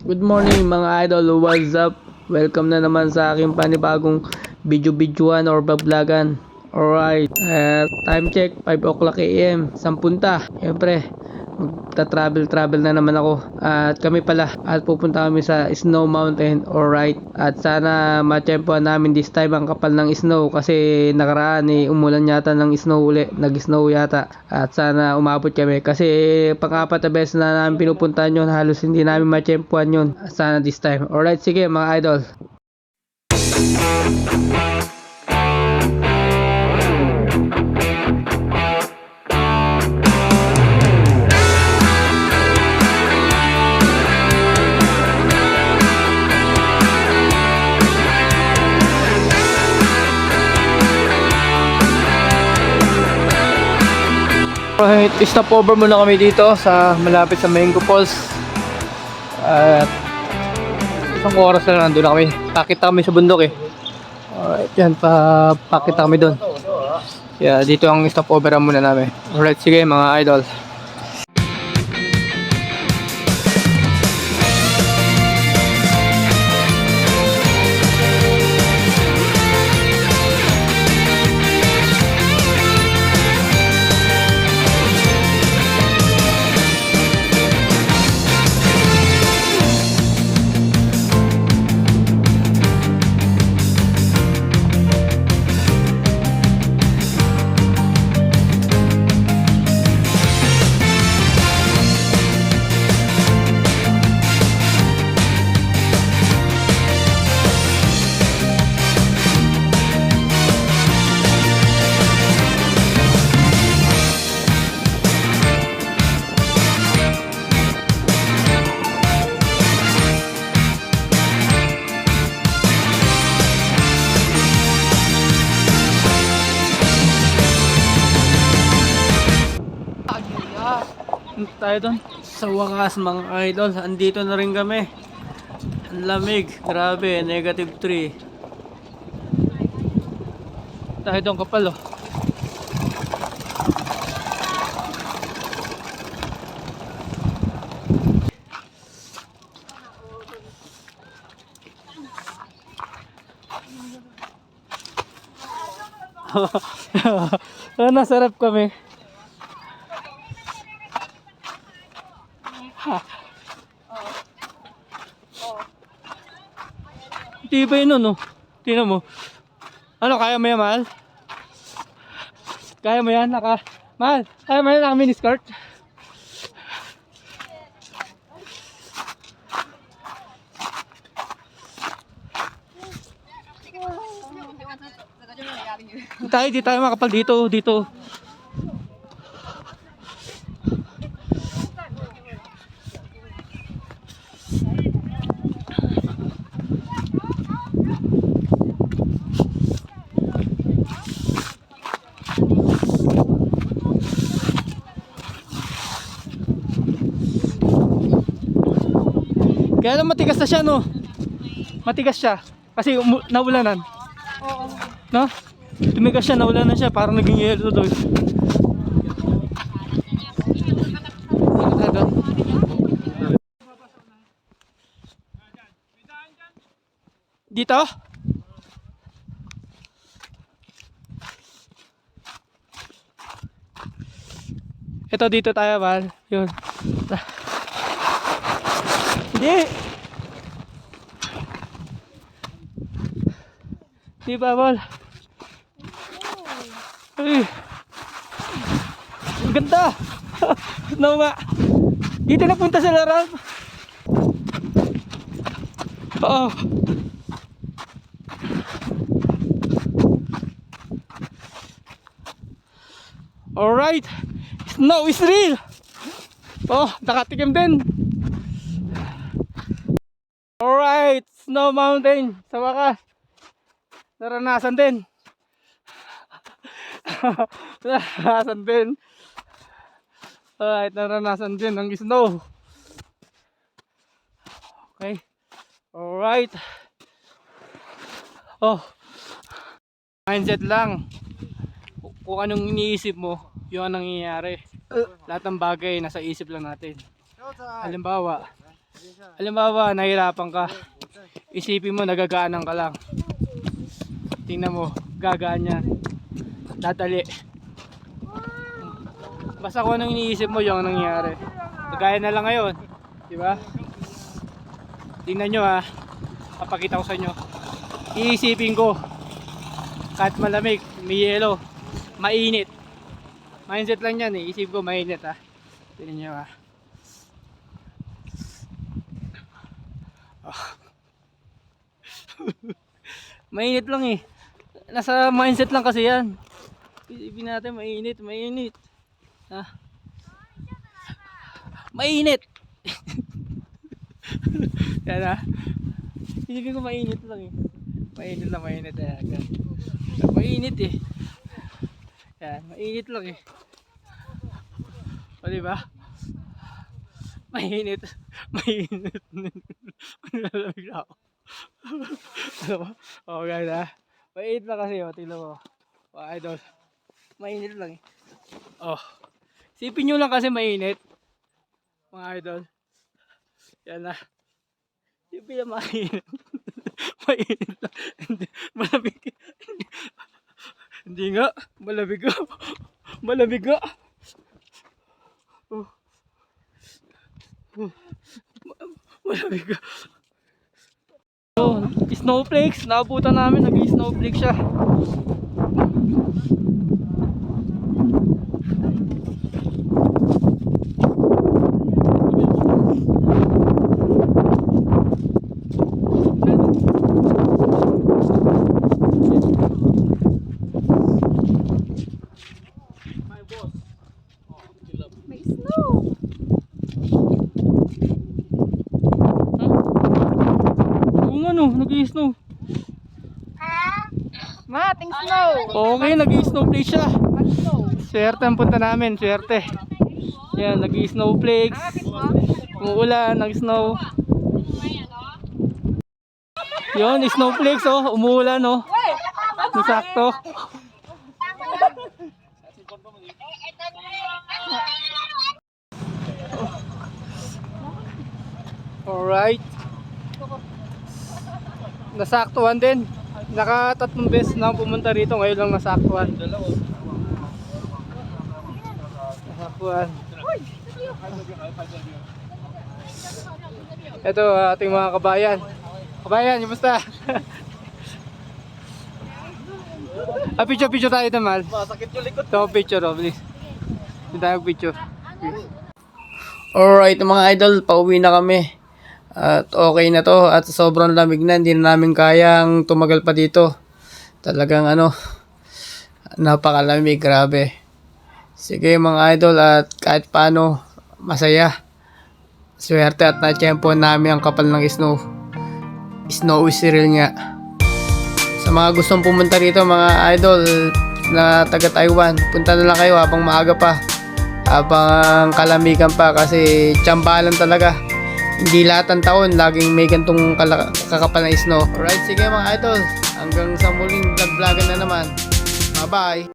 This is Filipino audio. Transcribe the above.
Good morning mga idol, what's up? Welcome na naman sa aking panibagong video-videoan or vlogan. Alright, time check 5 o'clock AM, sampunta. Siyempre, magta-travel na naman ako. At kami pala, at pupunta kami sa Snow Mountain. Alright, at sana matsyempohan namin this time ang kapal ng snow kasi nakaraan umulan yata ng snow uli, nag-snow yata. At sana umabot kami kasi pang-apat na beses na namin pinupuntahan yun, halos hindi namin matsyempohan yun. At sana this time. Alright, sige mga idol. Right, stop over muna kami dito sa malapit sa Mango Falls. At isang oras na nandun na kami. Pakita kami sa bundok eh. Alright, yan pakita kami doon. Yeah, dito ang stop over muna namin. Alright, sige mga idol. Tayo doon sa wakas mga idol, andito na rin kami. Ang lamig, grabe, -3. Tayo doon kapal oh. Nasarap kami. Tibay nun no. Tingnan mo. Ano, kaya mo yan, mahal? Kaya mo yan, mahal, kaya mo yan, naka mini skirt? Di tayo makapal dito. Kaya lang matigas na siya no. Matigas siya kasi naulanan. Oo. No? Tumigas siya, naulanan siya, parang naging yelo to. Dito? Ito dito tayo, man. Yun. Hindi. Di ba, Bol? Ay. Ang ganda. No, nga. Dito na punta sa larang. Oo. Alright. Snow is real. Oh, nakatikim din. Alright, Snow Mountain sa wakas. Naranasan din. Alright, naranasan din ang snow. Okay. Alright. Oh. Mindset lang. Kung anong iniisip mo, yun ang nangyayari. Lahat ng bagay nasa isip lang natin. Halimbawa, Halimbawa, nahirapan ka. Isipin mo, nagagaanan ka lang. Tingnan mo, gagaan yan. Dadali. Basta kung anong iniisip mo, yung nangyayari. Kagaya na lang ngayon. Diba? Tingnan nyo ha. Papakita ko sa inyo. Iisipin ko. Kahit malamig, may yelo, mainit. Mindset lang yan eh. Isip ko mainit ha. Tingnan nyo ha. Oh. Mainit lang eh. Nasa mindset lang kasi yan. Isipin natin mainit, mainit. Ha? Mainit. Yan ha. Isipin ko mainit lang eh. Mainit lang, mainit eh. Mainit eh. Yan, mainit lang eh. O diba? Mainit. Mainit. Nalamig na ako. Ano ba? O guys ha. Mainit lang kasi o. Tingnan mo. Mga idol. Mainit lang eh. Oh. Sipin nyo lang kasi mainit. Mga idol. Yan na. Sipin na mainit. Mainit lang. Malamig. Hindi nga. Malamig nga. Malamig nga. Malamig nga. Oh, snowflakes. Naabutan namin. Nag-snowflake siya. Nag-i-snow. Mating snow. Okay, nag-i-snowflake siya. Swerte ang punta namin, swerte. Yan, nag-i-snowflakes. Umuulan, nag-snow. Yun, snowflakes oh, umuulan oh. Sakto. Alright. Nasaktuhan din. Naka-3 beses na pumunta rito, ngayon lang nasaktuhan. Nasaktuhan. Ito ating mga kabayan. Kabayan, kumusta? Picture tayo naman. Masakit yung likod. Ito picture please. Hindi tayo picture. Alright mga idol, pauwi na kami. At okay na to at sobrang lamig na, hindi na namin kayang tumagal pa dito. Talagang napakalamig, grabe. Sige mga idol, at kahit paano masaya. Swerte at na-tiyempo namin ang kapal ng snow. Snow is real nga. Sa mga gustong pumunta rito mga idol na taga Taiwan, punta na lang kayo habang maaga pa, habang kalamigan pa, kasi tsambalan talaga. Hindi lahat ng taon laging may gantong kakapal na snow. Alright, sige mga idol, hanggang sa muling vlog-vlogan na naman. Bye bye.